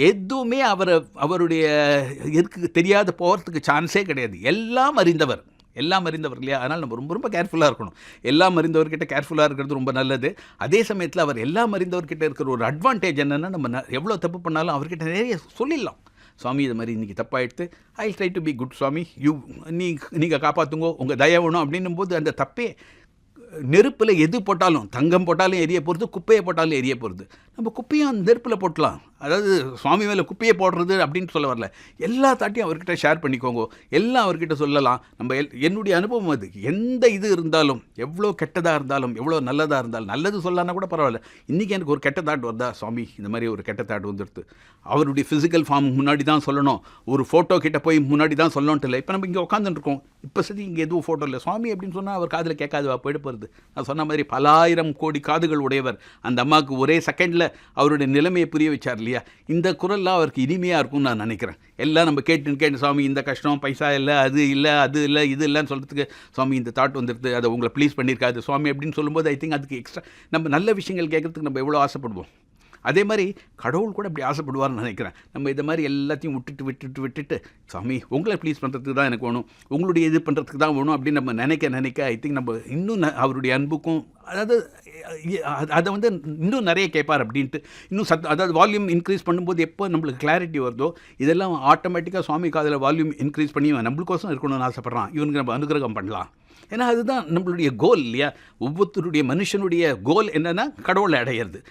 எதுவுமே அவருடைய இருக்கு தெரியாத போகிறதுக்கு சான்ஸே கிடையாது. எல்லாம் அறிந்தவர் இல்லையா? அதனால் நம்ம ரொம்ப ரொம்ப கேர்ஃபுல்லாக இருக்கணும். எல்லாம் அறிந்தவர்கிட்ட கேர்ஃபுல்லாக இருக்கிறது ரொம்ப நல்லது. அதே சமயத்தில் அவர் எல்லாம் அறிந்தவர்கிட்ட இருக்கிற ஒரு அட்வான்டேஜ் என்னென்னா, நம்ம எவ்வளோ தப்பு பண்ணாலும் அவர்கிட்ட நிறைய சொல்லிடலாம். சுவாமி இது மாதிரி இன்றைக்கி தப்பாகிடுத்து, I try to be good சுவாமி, நீங்கள் காப்பாற்றுங்கோ, உங்கள் தயவு வேணும் அப்படின்னும் போது அந்த தப்பே நெருப்பில் எது போட்டாலும், தங்கம் போட்டாலும் எரிய போகிறது, குப்பையை போட்டாலும் எரிய போகிறது. நம்ம குப்பையும் அந்த நெருப்பில் போட்டலாம். அதாவது சுவாமி மேலே குப்பையை போடுறது அப்படின்னு சொல்ல வரல. எல்லா தாட்டையும் அவர்கிட்ட ஷேர் பண்ணிக்கோங்க, எல்லாம் அவர்கிட்ட சொல்லலாம். நம்ம என்னுடைய அனுபவம் அது. எந்த இது இருந்தாலும், எவ்வளோ கெட்டதாக இருந்தாலும், எவ்வளோ நல்லதாக இருந்தாலும், நல்லது சொல்லலான்னா கூட பரவாயில்ல, இன்றைக்கி எனக்கு ஒரு கெட்ட தாட் வருதா, சுவாமி இந்த மாதிரி ஒரு கெட்ட தாட் வந்துடுது, அவருடைய ஃபிசிக்கல் ஃபார்ம் முன்னாடி தான் சொல்லணும், ஒரு ஃபோட்டோ கிட்ட போய் முன்னாடி தான் சொல்லணுன்ட்டு இல்லை. இப்போ நம்ம இங்கே உட்காந்துருக்கோம், இப்போ சரி இங்கே எதுவும் ஃபோட்டோ இல்லை, சுவாமி அப்படின்னு சொன்னால் அவர் காதில் கேட்காதுவா, போயிட்டு போகிறது. நான் சொன்ன மாதிரி பலாயிரம் கோடி காதுகள் உடையவர். அந்த அம்மாவுக்கு ஒரே செகண்டில் அவருடைய நிலைமையை புரிய வச்சார் இல்லையா? இந்த குரல்லாம் அவருக்கு இனிமையாக இருக்கும்னு நான் நினைக்கிறேன். எல்லாம் நம்ம கேட்டு சுவாமி இந்த கஷ்டம், பைசா இல்லை, அது இல்லை, அது இல்லை, இது இல்லைன்னு சொல்கிறதுக்கு சுவாமி இந்த தாட் வந்துடுது, அதை உங்களை ப்ளீஸ் பண்ணியிருக்காது சுவாமி அப்படின்னு சொல்லும்போது ஐ திங்க் அதுக்கு எக்ஸ்ட்ரா நம்ம நல்ல விஷயங்கள் கேட்குறதுக்கு நம்ம எவ்வளோ ஆசைப்படுவோம். அதே மாதிரி கடவுள் கூட அப்படி ஆசைப்படுவார்னு நினைக்கிறேன். நம்ம இதை மாதிரி எல்லாத்தையும் விட்டுட்டு சாமி உங்களை ப்ளீஸ் பண்ணுறதுக்கு தான் எனக்கு வேணும், உங்களுடைய இது பண்ணுறதுக்கு தான் வேணும் அப்படின்னு நம்ம நினைக்க ஐ திங்க் நம்ம இன்னும் அவருடைய அன்புக்கும், அதாவது அதை வந்து இன்னும் நிறைய கேட்பார் அப்படின்ட்டு இன்னும் அதாவது வால்யூம் இன்க்ரீஸ் பண்ணும்போது எப்போ நம்மளுக்கு கிளாரிட்டி வருதோ இதெல்லாம் ஆட்டோமேட்டிக்காக சுவாமி காதில் வால்யூம் இன்க்ரீஸ் பண்ணி நம்மளுக்கோசம் இருக்கணும்னு ஆசைப்பட்றான், இவனுக்கு நம்ம அனுகிரகம் பண்ணலாம். ஏன்னா அதுதான் நம்மளுடைய கோல் இல்லையா? ஒவ்வொருத்தருடைய மனுஷனுடைய கோல் என்னென்னா கடவுளை அடையிறது.